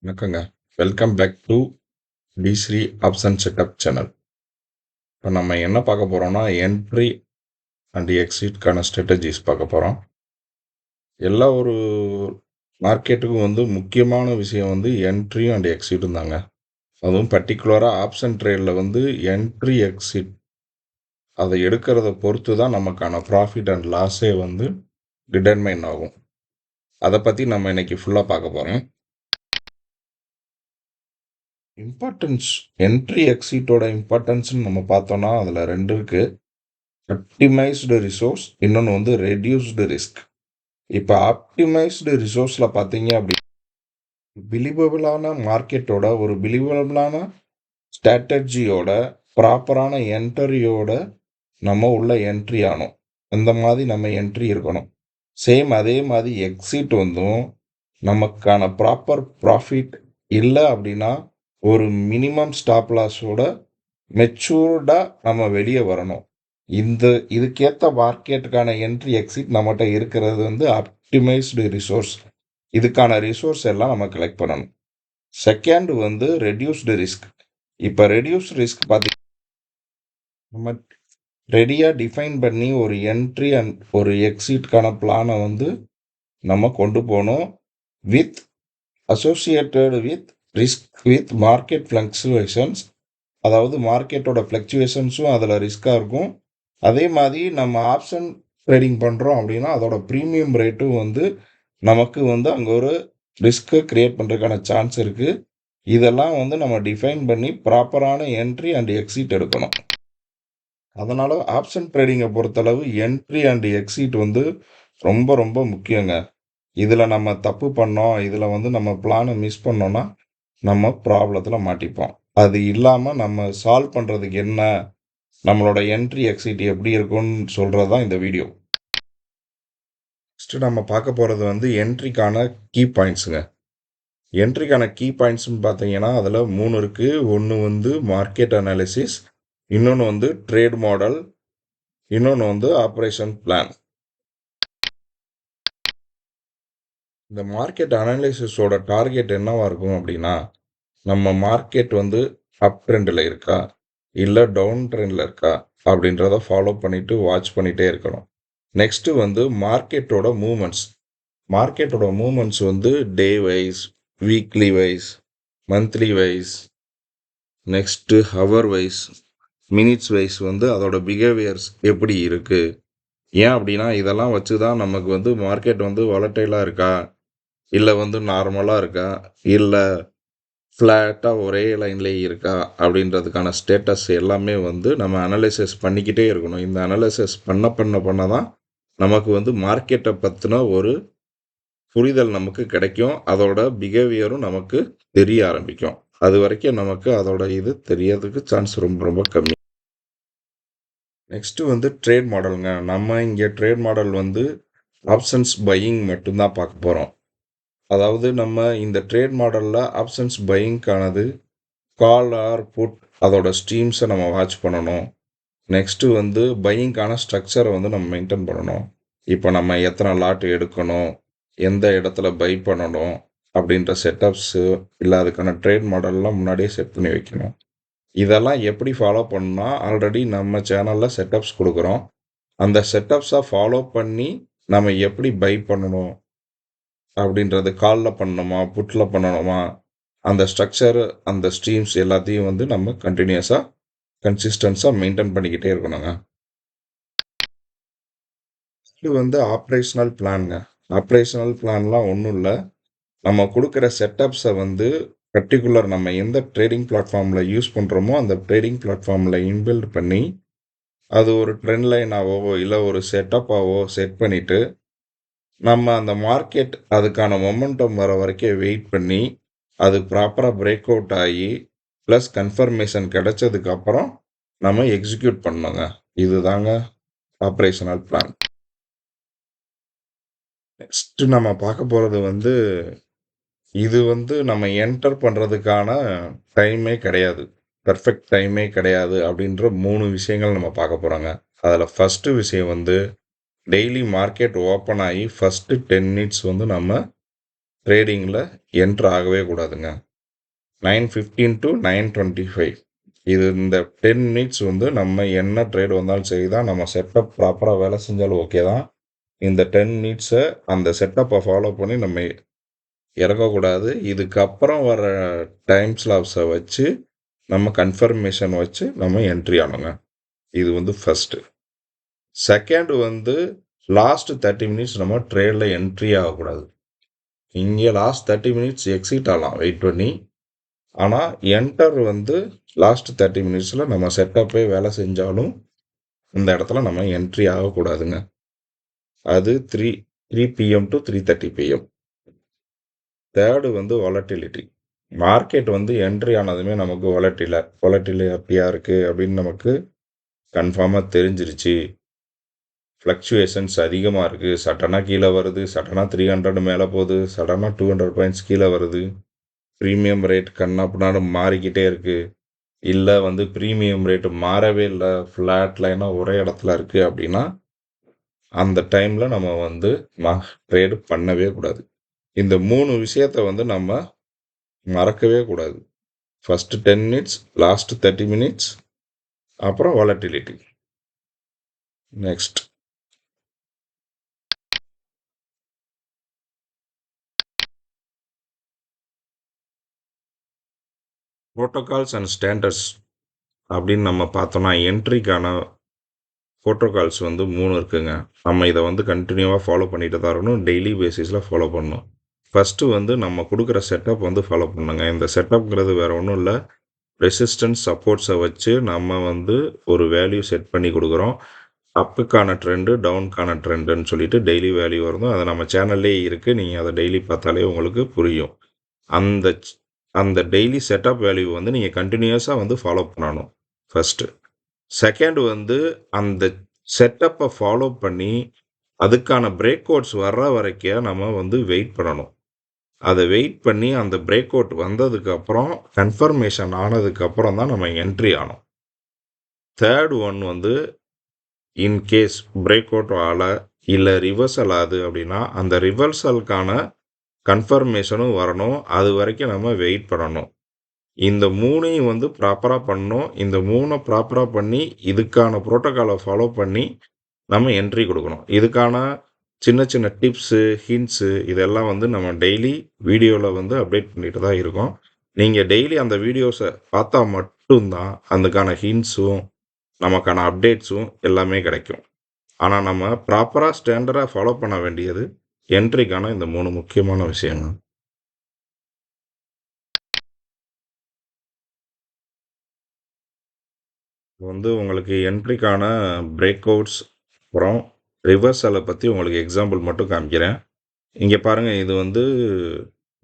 வணக்கங்க. Welcome back to டி3 option setup channel. இப்போ நம்ம என்ன பார்க்க போறோம்னா, என்ட்ரி அண்ட் எக்ஸிட்க்கான ஸ்ட்ராட்டஜிஸ் பார்க்க போறோம். எல்லா ஒரு மார்க்கெட்டுக்கும் முக்கியமான விஷயம் என்ட்ரி அண்ட் எக்ஸிட்டும் தாங்க. அதுவும் பர்ட்டிகுலரா ஆப்ஷன் ட்ரேட்ல என்ட்ரி, எக்ஸிட் அதை எடுக்கிறத பொறுத்து தான் நமக்கான ப்ராஃபிட் அண்ட் லாஸே டிட்டர்மைன் ஆகும். அதை பத்தி நம்ம இன்னைக்கு ஃபுல்லா பார்க்க போறோம். இம்பார்ட்டன்ஸ் என்ட்ரி எக்ஸிட்டோட இம்பார்ட்டன்ஸ்னு நம்ம பார்த்தோம்னா அதில் 2 இருக்கு. ஆப்டிமைஸ்டு ரிசோர்ஸ், இன்னொன்று ரெடியூஸ்டு ரிஸ்க். இப்போ ஆப்டிமைஸ்டு ரிசோர்ஸில் பார்த்தீங்க அப்படி பிலிவபிளான மார்க்கெட்டோட ஒரு பிலிவபிளான ஸ்ட்ராட்டஜியோட ப்ராப்பரான என்ட்ரியோட நம்ம உள்ள என்ட்ரி ஆனோம். அந்த மாதிரி நம்ம என்ட்ரி இருக்கணும். சேம் அதே மாதிரி எக்ஸிட் நமக்கான ப்ராப்பர் ப்ராஃபிட் இல்லை அப்படின்னா ஒரு மினிமம் ஸ்டாப் லாஸோட மெச்சூர்டாக நம்ம வெளியே வரணும். இதுக்கேற்ற மார்க்கெட்டுக்கான என்ட்ரி எக்ஸிட் நம்மகிட்ட இருக்கிறது ஆப்டிமைஸ்டு ரிசோர்ஸ். இதுக்கான ரிசோர்ஸ் எல்லாம் நம்ம கலெக்ட் பண்ணணும். Second reduced risk. இப்போ ரெடியூஸ்டு ரிஸ்க் பார்த்தீங்கன்னா நம்ம ரெடியாக டிஃபைன் பண்ணி ஒரு என்ட்ரி அண்ட் ஒரு எக்ஸிட்கான பிளானை நம்ம கொண்டு போகணும். With associated with risk with market fluctuations. அதாவது மார்க்கெட்டோட ஃப்ளக்சுவேஷன்ஸும் அதில் ரிஸ்க்காக இருக்கும். அதே மாதிரி நம்ம ஆப்ஷன் ட்ரேடிங் பண்ணுறோம் அப்படின்னா அதோட ப்ரீமியம் ரேட்டும் நமக்கு அங்கே ஒரு ரிஸ்க்கை க்ரியேட் பண்ணுறதுக்கான சான்ஸ் இருக்குது. இதெல்லாம் நம்ம டிஃபைன் பண்ணி ப்ராப்பரான என்ட்ரி அண்ட் எக்ஸிட் எடுக்கணும். அதனால் ஆப்ஷன் ட்ரேடிங்கை பொறுத்தளவு என்ட்ரி அண்ட் எக்ஸிட் ரொம்ப ரொம்ப முக்கியங்க. இதில் நம்ம தப்பு பண்ணோம், இதில் நம்ம பிளானை மிஸ் பண்ணோன்னா நம்ம ப்ராப்ளத்தில் மாட்டிப்போம். அது இல்லாமல் நம்ம சால்வ் பண்ணுறதுக்கு என்ன, நம்மளோட என்ட்ரி எக்ஸிட் எப்படி இருக்கும்னு சொல்கிறது தான் இந்த வீடியோ. ஃபஸ்ட்டு நம்ம பார்க்க போகிறது என்ட்ரிக்கான கீ பாயிண்ட்ஸுங்க. என்ட்ரிக்கான கீ பாயிண்ட்ஸ்னு பார்த்தீங்கன்னா அதில் 3 இருக்குது. ஒன்று மார்க்கெட் அனாலிசிஸ், இன்னொன்று ட்ரேட் மாடல், இன்னொன்று ஆப்ரேஷன் பிளான். இந்த மார்க்கெட் அனாலிசிஸோட டார்கெட் என்னவா இருக்கும் அப்படின்னா, நம்ம மார்க்கெட் அப் ட்ரெண்டில் இருக்கா இல்லை டவுன் ட்ரெண்டில் இருக்கா அப்படின்றத ஃபாலோ பண்ணிவிட்டு வாட்ச் பண்ணிகிட்டே இருக்கணும். நெக்ஸ்ட்டு மார்க்கெட்டோட moments day wise, weekly wise, monthly wise, next hour wise, minutes wise அதோட பிஹேவியர்ஸ் எப்படி இருக்குது. ஏன் அப்படின்னா இதெல்லாம் வச்சு தான் நமக்கு மார்க்கெட் வாலட்டைலாக இருக்கா இல்லை நார்மலாக இருக்கா இல்லை ஃப்ளாட்டாக ஒரே லைன்லேயே இருக்கா அப்படின்றதுக்கான ஸ்டேட்டஸ் எல்லாமே நம்ம அனலைசிஸ் பண்ணிக்கிட்டே இருக்கணும். இந்த அனலைசிஸ் பண்ண தான் நமக்கு மார்க்கெட்டை பற்றின ஒரு புரிதல் நமக்கு கிடைக்கும். அதோட பிஹேவியரும் நமக்கு தெரிய ஆரம்பிக்கும். அது வரைக்கும் நமக்கு அதோட இது தெரியறதுக்கு சான்ஸ் ரொம்ப ரொம்ப கம்மி. நெக்ஸ்ட்டு ட்ரேட் மாடலுங்க. நம்ம இங்கே ட்ரேட் மாடல் ஆப்ஷன்ஸ் பையிங் மட்டும்தான் பார்க்க போகிறோம். அதாவது நம்ம இந்த ட்ரேட் மாடலில் ஆப்ஷன்ஸ் பையிங்கானது கால் ஆர் புட் அதோட ஸ்ட்ரீம்ஸை நம்ம வாட்ச் பண்ணணும். நெக்ஸ்ட்டு பையிங்கான ஸ்ட்ரக்சரை நம்ம மெயின்டைன் பண்ணணும். இப்போ நம்ம எத்தனை லாட் எடுக்கணும், எந்த இடத்துல பை பண்ணணும் அப்படின்ற செட்டப்ஸு இல்லை அதுக்கான ட்ரேட் மாடல்லாம் முன்னாடியே செட் பண்ணி வைக்கணும். இதெல்லாம் எப்படி ஃபாலோ பண்ணணும்னா ஆல்ரெடி நம்ம சேனலில் செட்டப்ஸ் கொடுக்குறோம். அந்த செட்டப்ஸை ஃபாலோ பண்ணி நம்ம எப்படி பை பண்ணணும் அப்படின்றது காலில் பண்ணணுமா புட்டில் பண்ணணுமா அந்த ஸ்ட்ரக்சர் அந்த ஸ்ட்ரீம்ஸ் எல்லாத்தையும் நம்ம கன்சிஸ்டன்ஸாக மெயின்டைன் பண்ணிக்கிட்டே இருக்கணுங்க. இது ஆப்ரேஷனல் பிளான்ங்க. ஆப்ரேஷனல் பிளான்லாம் ஒன்றும் இல்லை. நம்ம கொடுக்குற செட்டப்ஸை பர்டிகுலர் நம்ம எந்த ட்ரேடிங் பிளாட்ஃபார்மில் யூஸ் பண்ணுறோமோ அந்த ட்ரேடிங் பிளாட்ஃபார்மில் இன்பில்ட் பண்ணி அது ஒரு ட்ரெண்ட் லைனாவோ இல்லை ஒரு செட்டப்பாவோ செட் பண்ணிவிட்டு நம்ம அந்த மார்க்கெட் அதுக்கான மொமெண்டம் வர வரைக்கும் வெயிட் பண்ணி அது ப்ராப்பராக பிரேக் அவுட் ஆகி ப்ளஸ் கன்ஃபர்மேஷன் கிடைச்சதுக்கப்புறம் நம்ம எக்ஸிக்யூட் பண்ணோங்க. இதுதாங்க ஆப்ரேஷனல் பிளான். நெக்ஸ்ட்டு நம்ம பார்க்க போகிறது இது நம்ம என்டர் பண்ணுறதுக்கான டைமே கிடையாது, பர்ஃபெக்ட் டைமே கிடையாது அப்படின்ற 3 விஷயங்கள் நம்ம பார்க்க போகிறோங்க. அதில் ஃபஸ்ட்டு விஷயம் டெய்லி மார்க்கெட் ஓப்பன் ஆகி ஃபஸ்ட்டு 10 மினிட்ஸ் நம்ம ட்ரேடிங்கில் என்ட்ரு ஆகவே கூடாதுங்க. 9:15 to 9:25 இது இந்த 10 மினிட்ஸ் வந்து நம்ம என்ன ட்ரேட் வந்தாலும் சரி தான், நம்ம செட்டப் ப்ராப்பராக வேலை செஞ்சாலும் ஓகே தான். இந்த 10 மினிட்ஸை அந்த செட்டப்பை ஃபாலோ பண்ணி நம்ம இறக்கக்கூடாது. இதுக்கப்புறம் வர டைம் ஸ்லாப்ஸை வச்சு நம்ம கன்ஃபர்மேஷன் வச்சு நம்ம என்ட்ரி ஆனோங்க. இது வந்து ஃபஸ்ட்டு. செகண்ட் வந்து லாஸ்ட் 30 மினிட்ஸ் நம்ம ட்ரேடில் என்ட்ரி ஆகக்கூடாது. இங்கே லாஸ்ட் 30 மினிட்ஸ் எக்ஸிட் ஆகலாம் வெயிட் பண்ணி. ஆனால் என்டர் வந்து லாஸ்ட் 30 மினிட்ஸில் நம்ம செட்டப்பே வேலை செஞ்சாலும் இந்த இடத்துல நம்ம என்ட்ரி ஆகக்கூடாதுங்க. அது 3 PM to 3:30 PM. தேர்டு வந்து வாலட்டிலிட்டி. மார்க்கெட் வந்து என்ட்ரி ஆனதுமே நமக்கு வாலட்டிலிட்டியாக இருக்குது அப்படின்னு நமக்கு கன்ஃபார்மாக தெரிஞ்சிருச்சு. ஃப்ளக்சுவேஷன்ஸ் அதிகமாக இருக்குது. சடனாக கீழே வருது, சடனாக 300 மேலே போகுது, சடனாக 200 பாயிண்ட்ஸ் கீழே வருது. ப்ரீமியம் ரேட் கண்ணாப்பின்னான்னு மாறிக்கிட்டே இருக்குது. இல்லை வந்து ப்ரீமியம் ரேட்டு மாறவே இல்லை, ஃப்ளாட் லைனாக ஒரே இடத்துல இருக்குது அப்படின்னா அந்த டைமில் நம்ம வந்து ட்ரேடு பண்ணவே கூடாது. இந்த 3 விஷயத்தை வந்து நம்ம மறக்கவே கூடாது. ஃபஸ்ட்டு 10 மினிட்ஸ், லாஸ்ட் 30 மினிட்ஸ், அப்புறம் volatility. Next protocols and standards அப்படின்னு நம்ம பார்த்தோம்னா என்ட்ரிக்கான ப்ரோட்டோகால்ஸ் வந்து 3 இருக்குங்க. நம்ம இதை வந்து கண்டினியூவாக ஃபாலோ பண்ணிட்டு தான் இருக்கணும். டெய்லி பேசிஸில் ஃபாலோ பண்ணணும். ஃபஸ்ட்டு வந்து நம்ம கொடுக்குற செட்டப் வந்து ஃபாலோ பண்ணுங்க. இந்த செட்டப்ங்கிறது வேறு ஒன்றும் இல்லை, ரெசிஸ்டன்ஸ் சப்போர்ட்ஸை வச்சு நம்ம வந்து ஒரு வேல்யூ செட் பண்ணி கொடுக்குறோம். அப்புக்கான ட்ரெண்டு, டவுனுக்கான ட்ரெண்டுன்னு சொல்லிட்டு டெய்லி வேல்யூ வரும். அது நம்ம சேனல்லே இருக்குது. நீங்கள் அதை டெய்லி பார்த்தாலே உங்களுக்கு புரியும். அந்த டெய்லி செட்டப் வேல்யூ வந்து நீங்கள் கண்டினியூஸாக வந்து ஃபாலோ பண்ணணும் ஃபஸ்ட்டு. செகண்ட் வந்து அந்த செட்டப்பை ஃபாலோ பண்ணி அதுக்கான பிரேக் அவுட்ஸ் வர்ற வரைக்கும் நம்ம வந்து வெயிட் பண்ணணும். அதை வெயிட் பண்ணி அந்த பிரேக் அவுட் வந்ததுக்கப்புறம் கன்ஃபர்மேஷன் ஆனதுக்கப்புறம் தான் நம்ம என்ட்ரி ஆனோம். தேர்ட் ஒன் வந்து இன்கேஸ் பிரேக் அவுட் இல்லை ரிவர்சல் ஆகுது அப்படின்னா அந்த ரிவர்சலுக்கான கன்ஃபர்மேஷனும் வரணும். அது வரைக்கும் நம்ம வெயிட் பண்ணணும். இந்த 3ஐயும் வந்து ப்ராப்பராக பண்ணணும். இந்த 3 ப்ராப்பராக பண்ணி இதுக்கான ப்ரோட்டோக்காலை ஃபாலோ பண்ணி நம்ம என்ட்ரி கொடுக்கணும். இதுக்கான சின்ன சின்ன டிப்ஸு, ஹிண்ட்ஸு இதெல்லாம் வந்து நம்ம டெய்லி வீடியோவில் வந்து அப்டேட் பண்ணிட்டு தான் இருக்கோம். நீங்கள் டெய்லி அந்த வீடியோஸை பார்த்தா மட்டும்தான் அதுக்கான ஹிண்ட்ஸும் நமக்கான அப்டேட்ஸும் எல்லாமே கிடைக்கும். ஆனால் நம்ம ப்ராப்பராக ஸ்டாண்டர்டாக ஃபாலோ பண்ண வேண்டியது என்ட்ரிக்கான இந்த 3 முக்கியமான விஷயங்கள். வந்து உங்களுக்கு என்ட்ரிக்கான பிரேக் அவுட்ஸ் அப்புறம் ரிவர்சலை பற்றி உங்களுக்கு எக்ஸாம்பிள் மட்டும் காமிக்கிறேன். இங்கே பாருங்கள், இது வந்து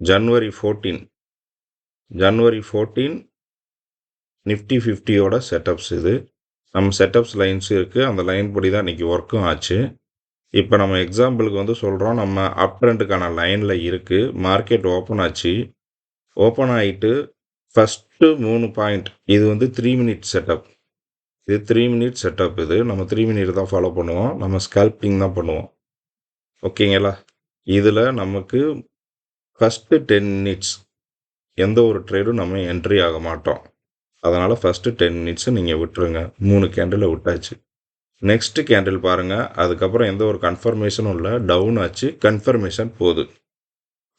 ஜனவரி 14 நிஃப்டி 50யோட செட்டப்ஸ். இது நம்ம செட்டப்ஸ் லைன்ஸ் இருக்குது. அந்த லைன் படி தான் இன்றைக்கி ஒர்க்கும் ஆச்சு. இப்போ நம்ம எக்ஸாம்பிளுக்கு வந்து சொல்கிறோம், நம்ம அப் ட்ரெண்டுக்கான லைனில் இருக்குது. மார்க்கெட் ஓப்பன் ஆச்சு. ஓப்பன் ஆகிட்டு ஃபஸ்ட்டு 3 பாயிண்ட் இது வந்து 3 மினிட் செட்டப். இது 3 மினிட் செட்டப். இது நம்ம 3 மினிட் தான் ஃபாலோ பண்ணுவோம். நம்ம ஸ்கேல்பிங் தான் பண்ணுவோம். ஓகேங்களா? இதில் நமக்கு ஃபஸ்ட்டு 10 மினிட்ஸ் எந்த ஒரு ட்ரேடும் நம்ம என்ட்ரி ஆக மாட்டோம். அதனால் ஃபஸ்ட்டு 10 மினிட்ஸை நீங்கள் விட்டுருங்க. 3 கேண்டில் விட்டாச்சு. நெக்ஸ்ட்டு கேண்டில் பாருங்கள். அதுக்கப்புறம் எந்த ஒரு கன்ஃபர்மேஷனும் இல்லை, டவுன் ஆச்சு, கன்ஃபர்மேஷன் போகுது.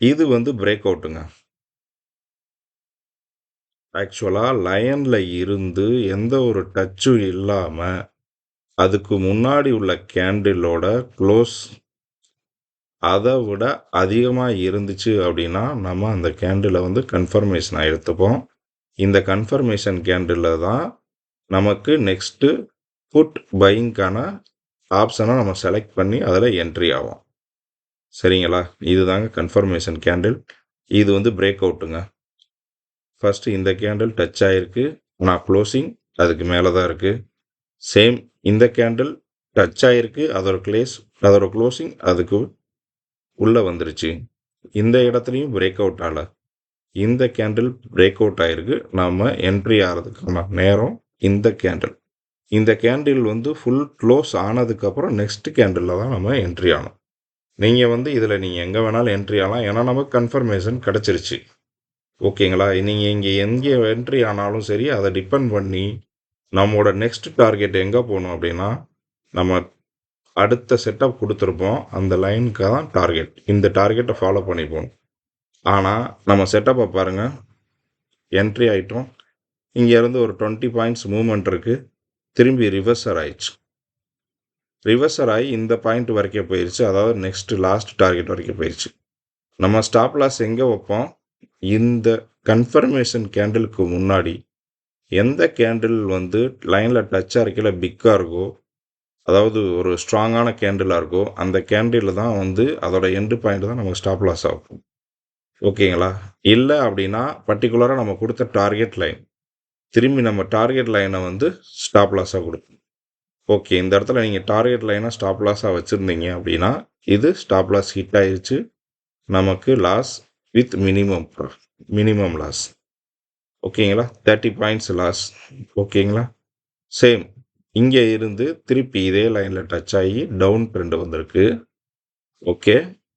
இது வந்து பிரேக் அவுட்டுங்க. ஆக்சுவலாக லைனில் இருந்து எந்த ஒரு டச்சும் இல்லாமல் அதுக்கு முன்னாடி உள்ள கேண்டிலோட க்ளோஸ் அதை விட அதிகமாக இருந்துச்சு அப்படின்னா நம்ம அந்த கேண்டிலை வந்து கன்ஃபர்மேஷனாக எடுத்துப்போம். இந்த கன்ஃபர்மேஷன் கேண்டிலில் தான் நமக்கு நெக்ஸ்ட்டு புட் பையிங்கான ஆப்ஷனை நம்ம செலக்ட் பண்ணி அதில் என்ட்ரி ஆகும். சரிங்களா? இதுதாங்க கன்ஃபர்மேஷன் கேண்டில். இது வந்து பிரேக் அவுட்டுங்க. ஃபஸ்ட்டு இந்த கேண்டில் டச் ஆகிருக்கு, ஆனால் க்ளோசிங் அதுக்கு மேலே தான் இருக்குது. சேம் இந்த கேண்டில் டச் ஆகிருக்கு, அதோட க்ளோசிங் அதுக்கு உள்ளே வந்துருச்சு. இந்த இடத்துலையும் பிரேக் அவுட் ஆகலை. இந்த கேண்டில் பிரேக் அவுட் ஆகிருக்கு. நாம் என்ட்ரி ஆகிறதுக்கான நேரம் இந்த கேண்டில் வந்து ஃபுல் க்ளோஸ் ஆனதுக்கப்புறம் நெக்ஸ்ட் கேண்டிலில் தான் நம்ம என்ட்ரி ஆனோம். நீங்கள் வந்து இதில் நீங்கள் எங்கே வேணாலும் என்ட்ரி ஆகலாம். ஏன்னா நமக்கு கன்ஃபர்மேஷன் கிடச்சிருச்சு. ஓகேங்களா? நீங்கள் இங்கே எங்கே என்ட்ரி ஆனாலும் சரி, அதை டிபெண்ட் பண்ணி நம்மளோட நெக்ஸ்ட் டார்கெட் எங்கே போகணும் அப்படின்னா, நம்ம அடுத்த செட்டப் கொடுத்துருப்போம். அந்த லைனுக்கு தான் டார்கெட். இந்த டார்கெட்டை ஃபாலோ பண்ணி போகணும். ஆனால் நம்ம செட்டப்பை பாருங்கள், என்ட்ரி ஆகிட்டோம். இங்கேருந்து ஒரு 20 பாயிண்ட்ஸ் மூவ்மெண்ட் இருக்குது. திரும்பி ரிவர்சர் ஆயிடுச்சு. ரிவர்சர் ஆகி இந்த பாயிண்ட் வரைக்கும் போயிடுச்சு. அதாவது நெக்ஸ்ட் லாஸ்ட் டார்கெட் வரைக்கும் போயிடுச்சு. நம்ம ஸ்டாப் லாஸ் எங்கே வைப்போம்? இந்த கன்ஃபர்மேஷன் கேண்டிலுக்கு முன்னாடி எந்த கேண்டில் வந்து லைனில் டச்சாக இருக்கையில் பிக்காக இருக்கோ, அதாவது ஒரு ஸ்ட்ராங்கான கேண்டிலாக இருக்கோ, அந்த கேண்டில் தான் வந்து அதோட எண்டு பாயிண்ட் தான் நமக்கு ஸ்டாப் லாஸ் ஆகும். ஓகேங்களா? இல்லை அப்படின்னா பர்டிகுலராக நம்ம கொடுத்த டார்கெட் லைன், திரும்பி நம்ம டார்கெட் லைனை வந்து ஸ்டாப் லாஸாக கொடுப்போம். ஓகே, இந்த இடத்துல நீங்கள் டார்கெட் லைனை ஸ்டாப் லாஸாக வச்சுருந்தீங்க அப்படின்னா, இது ஸ்டாப் லாஸ் ஹிட் ஆயிடுச்சு. நமக்கு லாஸ் வித் மினிமம் லாஸ். ஓகேங்களா? 30 பாயிண்ட்ஸ் லாஸ். ஓகேங்களா? சேம் இங்கே இருந்து திருப்பி இதே லைனில் டச் ஆகி டவுன் ட்ரெண்ட் வந்திருக்கு. ஓகே,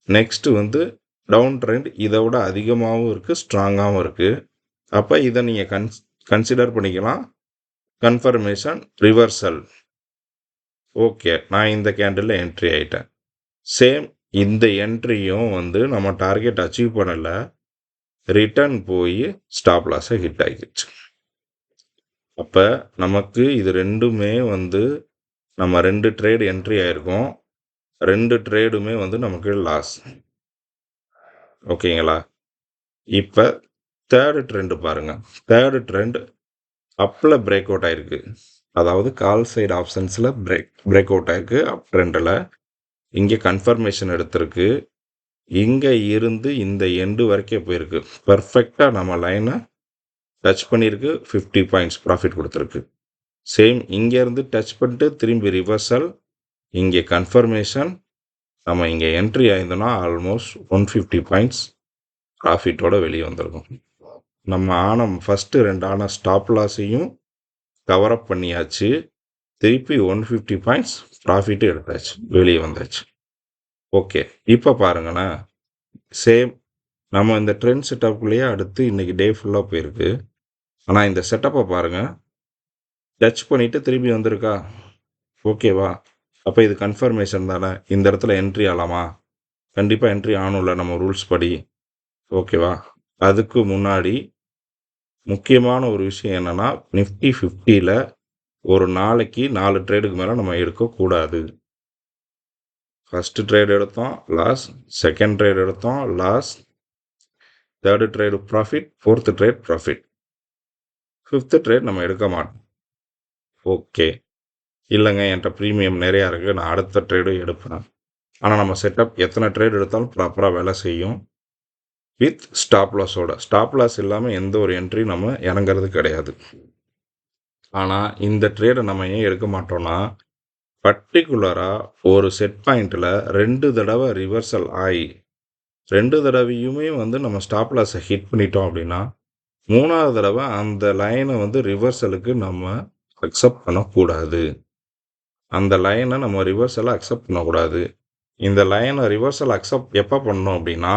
நெக்ஸ்ட்டு வந்து டவுன் ட்ரெண்ட் இதை விட அதிகமாகவும் இருக்குது, ஸ்ட்ராங்காகவும் இருக்குது. அப்போ இதை நீங்கள் கன்சிடர் பண்ணிக்கலாம் கன்ஃபர்மேஷன் ரிவர்சல். ஓகே, நான் இந்த கேண்டிலில் என்ட்ரி ஆகிட்டேன். சேம் இந்த என்ட்ரியும் வந்து நம்ம டார்கெட் அச்சீவ் பண்ணலை, ரிட்டர்ன் போய் ஸ்டாப் லாஸை ஹிட் ஆகிடுச்சு. அப்போ நமக்கு இது ரெண்டுமே வந்து நம்ம 2 ட்ரேடு என்ட்ரி ஆகிருக்கோம். 2 ட்ரேடுமே வந்து நமக்கு லாஸ். ஓகேங்களா? இப்போ தேர்டு ட்ரெண்டு பாருங்கள். தேர்டு ட்ரெண்ட் அப்பில் பிரேக் அவுட் ஆகிருக்கு. அதாவது கால் சைடு ஆப்ஷன்ஸில் பிரேக் அவுட் ஆகிருக்கு அப் ட்ரெண்டில். இங்கே கன்ஃபர்மேஷன் எடுத்திருக்கு. இங்கே இருந்து இந்த எண்டு வரைக்கும் போயிருக்கு. பர்ஃபெக்டாக நம்ம லைனை டச் பண்ணியிருக்கு. 50 பாயிண்ட்ஸ் ப்ராஃபிட் கொடுத்துருக்கு. சேம் இங்கேருந்து டச் பண்ணிட்டு திரும்பி ரிவர்சல், இங்கே கன்ஃபர்மேஷன், நம்ம இங்கே என்ட்ரி ஆயிருந்தோன்னா ஆல்மோஸ்ட் 150 பாயிண்ட்ஸ் ப்ராஃபிட்டோட வெளியே வந்திருக்கும். நம்ம ஃபஸ்ட்டு 2 ஸ்டாப் லாஸையும் கவரப் பண்ணியாச்சு. திருப்பி 150 பாயிண்ட்ஸ் ப்ராஃபிட்டு எடுத்தாச்சு, வெளியே வந்தாச்சு. ஓகே, இப்போ பாருங்களேன், சேம் நம்ம இந்த ட்ரெண்ட் செட்டப்புக்குள்ளேயே அடுத்து இன்றைக்கி டே ஃபுல்லாக போயிருக்கு. ஆனால் இந்த செட்டப்பை பாருங்கள், டச் பண்ணிவிட்டு திரும்பி வந்திருக்கா. ஓகேவா? அப்போ இது கன்ஃபர்மேஷன் தானே. இந்த இடத்துல என்ட்ரி ஆகலாமா? கண்டிப்பாக என்ட்ரி ஆகணும்ல நம்ம ரூல்ஸ் படி. ஓகேவா? அதுக்கு முன்னாடி முக்கியமான ஒரு விஷயம் என்னென்னா, நிஃப்டி 50ல் ஒரு நாளைக்கு 4 ட்ரேடுக்கு மேலே நம்ம எடுக்கக்கூடாது. ஃபஸ்ட்டு ட்ரேட் எடுத்தோம் லாஸ், செகண்ட் ட்ரேட் எடுத்தோம் loss, third trade profit, fourth trade profit, fifth trade நம்ம எடுக்க மாட்டோம். ஓகே, இல்லைங்க என்கிட்ட ப்ரீமியம் நிறையா இருக்குது, நான் அடுத்த ட்ரேடும் எடுப்பேன். ஆனால் நம்ம செட்டப் எத்தனை ட்ரேட் எடுத்தாலும் ப்ராப்பராக வேலை செய்யும். வித் ஸ்டாப் லாஸோட. ஸ்டாப் லாஸ் இல்லாமல் எந்த ஒரு என்ட்ரி நம்ம இறங்கிறது கிடையாது. ஆனால் இந்த ட்ரேடை நம்ம ஏன் எடுக்க மாட்டோம்னா, பர்டிகுலராக ஒரு செட் பாயிண்ட்டில் 2 தடவை ரிவர்சல் ஆகி 2 தடவையுமே வந்து நம்ம ஸ்டாப் லாஸை ஹிட் பண்ணிட்டோம் அப்படின்னா, 3ஆவது தடவை அந்த லைனை வந்து ரிவர்சலுக்கு நம்ம அக்செப்ட் பண்ணக்கூடாது. அந்த லைனை நம்ம ரிவர்சலை அக்செப்ட் பண்ணக்கூடாது. இந்த லைனை ரிவர்சல் அக்செப்ட் எப்போ பண்ணணும் அப்படின்னா,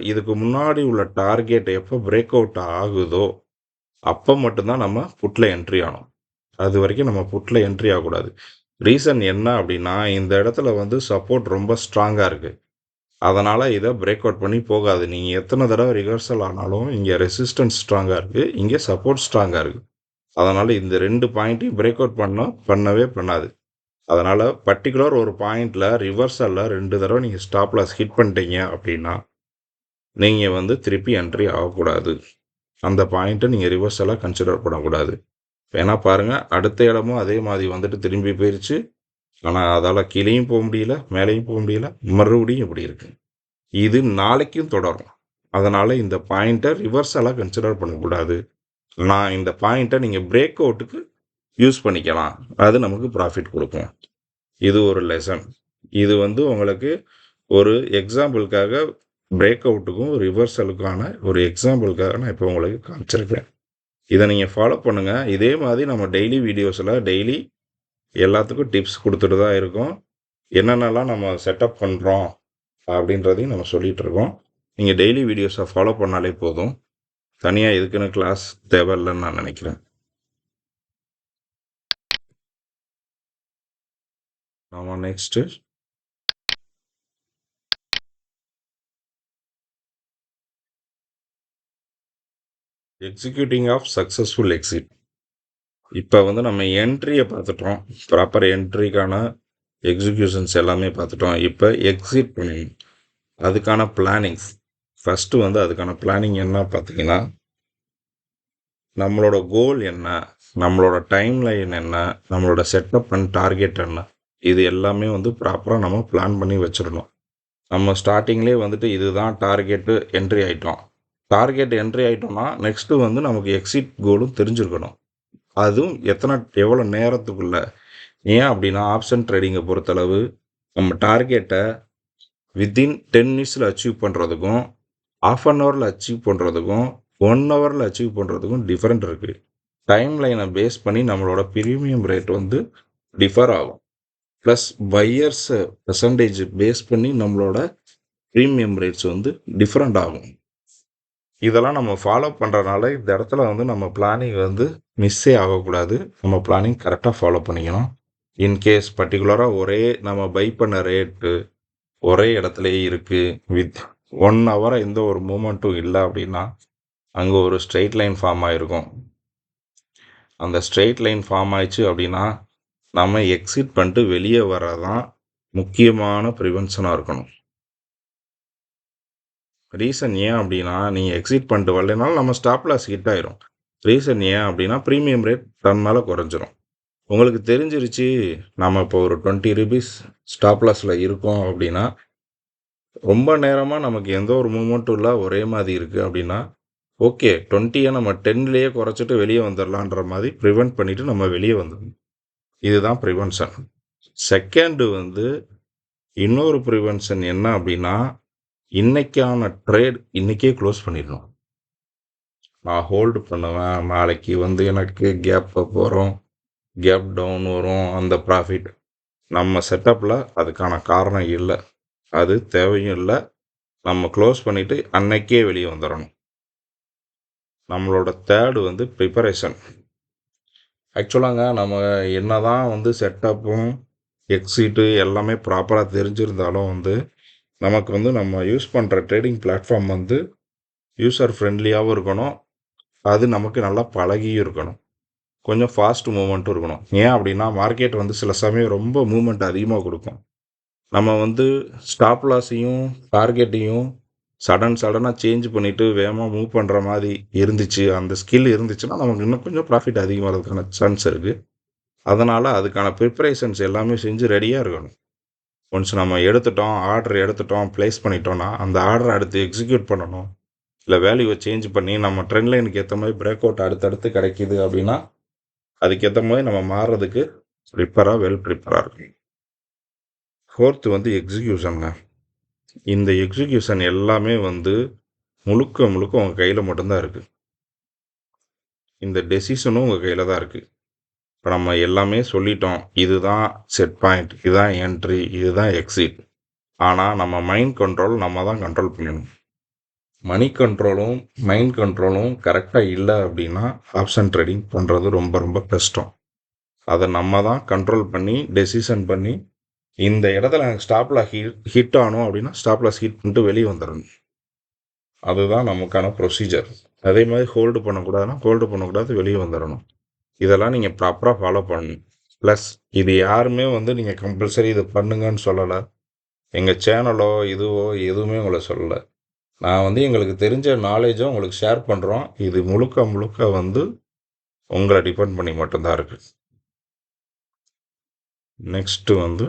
இதுக்கு முன்னாடி உள்ள டார்கெட் எப்போ பிரேக் அவுட் ஆகுதோ அப்போ மட்டும்தான் நம்ம புட்டில் என்ட்ரி ஆகணும். அது வரைக்கும் நம்ம புட்டில் என்ட்ரி ஆகக்கூடாது. ரீசன் என்ன அப்படின்னா, இந்த இடத்துல வந்து சப்போர்ட் ரொம்ப ஸ்ட்ராங்காக இருக்குது. அதனால் இதை பிரேக் அவுட் பண்ணி போகாது. நீங்கள் எத்தனை தடவை ரிவர்சல் ஆனாலும் இங்கே ரெசிஸ்டன்ஸ் ஸ்ட்ராங்காக இருக்குது, இங்கே சப்போர்ட் ஸ்ட்ராங்காக இருக்குது. அதனால் இந்த 2 பாயிண்ட்டையும் பிரேக் அவுட் பண்ணவே பண்ணாது. அதனால் பர்டிகுலர் ஒரு பாயிண்டில் ரிவர்சலில் 2 தடவை நீங்கள் ஸ்டாப் லாஸ் ஹிட் பண்ணிட்டீங்க அப்படின்னா, நீங்கள் வந்து திருப்பி என்ட்ரி ஆகக்கூடாது. அந்த பாயிண்ட்டை நீங்கள் ரிவர்சலாக கன்சிடர் பண்ணக்கூடாது. ஏன்னா பாருங்கள், அடுத்த இடமும் அதே மாதிரி வந்துட்டு திரும்பி போயிடுச்சு. ஆனால் அதால் கீழேயும் போக முடியல, மேலேயும் போக முடியல, மறுபடியும் இப்படி இருக்குது. இது நாளைக்கும் தொடரும். அதனால் இந்த பாயிண்ட்டை ரிவர்சலாக கன்சிடர் பண்ணக்கூடாது. நான் இந்த பாயிண்ட்டை நீங்கள் பிரேக் அவுட்டுக்கு யூஸ் பண்ணிக்கலாம். அது நமக்கு ப்ராஃபிட் கொடுக்கும். இது ஒரு லெசன். இது வந்து உங்களுக்கு ஒரு எக்ஸாம்பிளுக்காக, பிரேக் அவுட்டுக்கும் ரிவர்சலுக்கான ஒரு எக்ஸாம்பிளுக்காக நான் இப்போ உங்களுக்கு காமிச்சிருக்கேன். இதை நீங்கள் ஃபாலோ பண்ணுங்கள். இதே மாதிரி நம்ம டெய்லி வீடியோஸில் டெய்லி எல்லாத்துக்கும் டிப்ஸ் கொடுத்துட்டு தான் இருக்கோம். என்னென்னலாம் நம்ம செட்டப் பண்ணுறோம் அப்படின்றதையும் நம்ம சொல்லிகிட்டு இருக்கோம். நீங்கள் டெய்லி வீடியோஸை ஃபாலோ பண்ணாலே போதும். தனியாக எதுக்குன்னு கிளாஸ் தேவையில்லைன்னு நான் நினைக்கிறேன். நம்ம next executing of successful exit. இப்போ வந்து நம்ம என்ட்ரியை பார்த்துட்டோம். ப்ராப்பர் என்ட்ரிக்கான எக்ஸிக்யூஷன்ஸ் எல்லாமே பார்த்துட்டோம். இப்போ எக்ஸிட் பண்ணணும். அதுக்கான பிளானிங்ஸ் ஃபஸ்ட்டு வந்து அதுக்கான பிளானிங் என்ன பார்த்தீங்கன்னா, நம்மளோட கோல் என்ன, நம்மளோட டைம் லைன் என்ன, நம்மளோட செட்டப் அண்ட் டார்கெட் என்ன, இது எல்லாமே வந்து ப்ராப்பராக நம்ம பிளான் பண்ணி வச்சிடணும். நம்ம ஸ்டார்டிங்லேயே வந்துட்டு இதுதான் டார்கெட்டு என்ட்ரி ஆகிட்டோம். டார்கெட் என்ட்ரி ஆகிட்டோம்னா நெக்ஸ்ட்டு வந்து நமக்கு எக்ஸிட் கோலும் தெரிஞ்சிருக்கணும். அதுவும் எவ்வளோ நேரத்துக்குள்ள. ஏன் அப்படின்னா ஆப்ஷன் ட்ரேடிங்கை பொறுத்தளவு நம்ம டார்கெட்டை வித்தின் 10 மினிட்ஸில் அச்சீவ் பண்ணுறதுக்கும், ½ அன் ஹவரில் அச்சீவ் பண்ணுறதுக்கும், 1 ஹவரில் அச்சீவ் பண்ணுறதுக்கும் டிஃப்ரெண்ட் இருக்குது. டைம் லைனை பேஸ் பண்ணி நம்மளோட ப்ரீமியம் ரேட் வந்து டிஃபர் ஆகும். ப்ளஸ் பையர்ஸ் பெர்சன்டேஜ் பேஸ் பண்ணி நம்மளோட ப்ரீமியம் ரேட்ஸ் வந்து டிஃப்ரெண்ட் ஆகும். இதெல்லாம் நம்ம ஃபாலோ பண்ணுறதுனால இந்த இடத்துல வந்து நம்ம பிளானிங் வந்து மிஸ்ஸே ஆகக்கூடாது. நம்ம பிளானிங் கரெக்டாக ஃபாலோ பண்ணிக்கணும். இன்கேஸ் பர்டிகுலராக ஒரே நம்ம பை பண்ண ரேட்டு ஒரே இடத்துலையே இருக்குது, வித் 1 ஹவராக எந்த ஒரு மூமெண்ட்டும் இல்லை அப்படின்னா அங்கே ஒரு ஸ்ட்ரெயிட் லைன் ஃபார்ம் ஆகிருக்கும். அந்த ஸ்ட்ரெயிட் லைன் ஃபார்ம் ஆயிடுச்சு அப்படின்னா நம்ம எக்ஸிட் பண்ணிட்டு வெளியே வர்றதான் முக்கியமான ப்ரிவென்ஷனாக இருக்கணும். ரீசன் ஏன் அப்படின்னா, நீங்கள் எக்ஸிட் பண்ணிட்டு வரலைனாலும் நம்ம ஸ்டாப் லாஸ் ஹிட் ஆயிரும். ரீசன் ஏன் அப்படின்னா ப்ரீமியம் ரேட் தன்னால் குறைஞ்சிரும். உங்களுக்கு தெரிஞ்சிருச்சு நம்ம இப்போ ஒரு 20 ருபீஸ் ஸ்டாப் லாஸில் இருக்கோம் அப்படின்னா, ரொம்ப நேரமாக நமக்கு எந்த ஒரு மூமெண்ட்டும் இல்லை, ஒரே மாதிரி இருக்குது அப்படின்னா, ஓகே 20யை நம்ம 10லேயே குறைச்சிட்டு வெளியே வந்துடலான்ற மாதிரி ப்ரிவெண்ட் பண்ணிவிட்டு நம்ம வெளியே வந்துடணும். இதுதான் ப்ரிவென்ஷன். செகண்டு வந்து இன்னொரு ப்ரிவென்ஷன் என்ன அப்படின்னா, இன்னைக்கான ட்ரேட் இன்றைக்கே க்ளோஸ் பண்ணிடணும். நான் ஹோல்டு பண்ணுவேன், நாளைக்கு வந்து எனக்கு கேப் அப் வரும், கேப் டவுன் வரும், அந்த ப்ராஃபிட் நம்ம செட்டப்பில் அதுக்கான காரணம் இல்லை, அது தேவையும் இல்லை. நம்ம க்ளோஸ் பண்ணிவிட்டு அன்னைக்கே வெளியே வந்துடணும். நம்மளோட தேர்டு வந்து ப்ரிப்பரேஷன். ஆக்சுவலாங்க நம்ம என்ன தான் வந்து செட்டப்பும் எக்ஸிட்டு எல்லாமே ப்ராப்பராக தெரிஞ்சிருந்தாலும் வந்து நமக்கு வந்து நம்ம யூஸ் பண்ணுற ட்ரேடிங் பிளாட்ஃபார்ம் வந்து யூசர் ஃப்ரெண்ட்லியாகவும் இருக்கணும், அது நமக்கு நல்லா பழகியும் இருக்கணும், கொஞ்சம் ஃபாஸ்ட் மூமெண்ட்டும் இருக்கணும். ஏன் அப்படின்னா மார்க்கெட் வந்து சில சமயம் ரொம்ப மூமெண்ட் அதிகமாக கொடுக்கும். நம்ம வந்து ஸ்டாப் லாஸையும் டார்கெட்டையும் சடனாக சேஞ்ச் பண்ணிவிட்டு வேகமாக மூவ் பண்ணுற மாதிரி இருந்துச்சு, அந்த ஸ்கில் இருந்துச்சுன்னா நமக்கு இன்னும் கொஞ்சம் ப்ராஃபிட் அதிகமாகிறதுக்கான சான்ஸ் இருக்குது. அதனால் அதுக்கான ப்ரிப்பரேஷன்ஸ் எல்லாமே செஞ்சு ரெடியாக இருக்கணும். ஒன்ஸ் நம்ம ஆர்டர் எடுத்துட்டோம், ப்ளேஸ் பண்ணிட்டோன்னா அந்த ஆர்டரை அடுத்து எக்ஸிக்யூட் பண்ணணும். இல்லை வேல்யூவை சேஞ்ச் பண்ணி நம்ம ட்ரெண்ட் லைனுக்கு ஏற்ற மாதிரி பிரேக் அவுட் அடுத்தடுத்து கிடைக்கிது அப்படின்னா அதுக்கேற்ற மாதிரி நம்ம மாறுறதுக்கு வெல் ப்ரிப்பராக இருக்கும். ஃபோர்த்து வந்து எக்ஸிக்யூஷனுங்க. இந்த எக்ஸிக்யூஷன் எல்லாமே வந்து முழுக்க உங்கள் கையில் மட்டும்தான் இருக்குது. இந்த டெசிஷனும் உங்கள் கையில் தான் இருக்குது. இப்போ நம்ம எல்லாமே சொல்லிட்டோம், இதுதான் செட் பாயிண்ட், இதுதான் என்ட்ரி, இதுதான் எக்ஸிட். ஆனால் நம்ம மைண்ட் கண்ட்ரோல் நம்ம தான் கண்ட்ரோல் பண்ணணும். மணி கண்ட்ரோலும் மைண்ட் கண்ட்ரோலும் கரெக்டாக இல்லை அப்படின்னா ஆப்ஷன் ட்ரேடிங் பண்ணுறது ரொம்ப கஷ்டம். அதை நம்ம தான் கண்ட்ரோல் பண்ணி டெசிஷன் பண்ணி இந்த இடத்துல எனக்கு ஸ்டாப்பில் ஹிட் ஆகணும் அப்படின்னா ஸ்டாப் லாஸ் ஹிட் பண்ணிட்டு வெளியே வந்துடணும். அதுதான் நமக்கான ப்ரொசீஜர். அதே மாதிரி ஹோல்டு பண்ணக்கூடாது, வெளியே வந்துடணும். இதெல்லாம் நீங்கள் ப்ராப்பராக ஃபாலோ பண்ணணும். ப்ளஸ் இது யாருமே வந்து நீங்கள் கம்பல்சரி இது பண்ணுங்கன்னு சொல்லலை. எங்கள் சேனலோ இதுவோ எதுவுமே உங்களை சொல்லலை. நான் வந்து எங்களுக்கு தெரிஞ்ச நாலேஜை உங்களுக்கு ஷேர் பண்ணுறோம். இது முழுக்க வந்து உங்களை டிபெண்ட் பண்ணி மட்டும்தான் இருக்குது. நெக்ஸ்ட்டு வந்து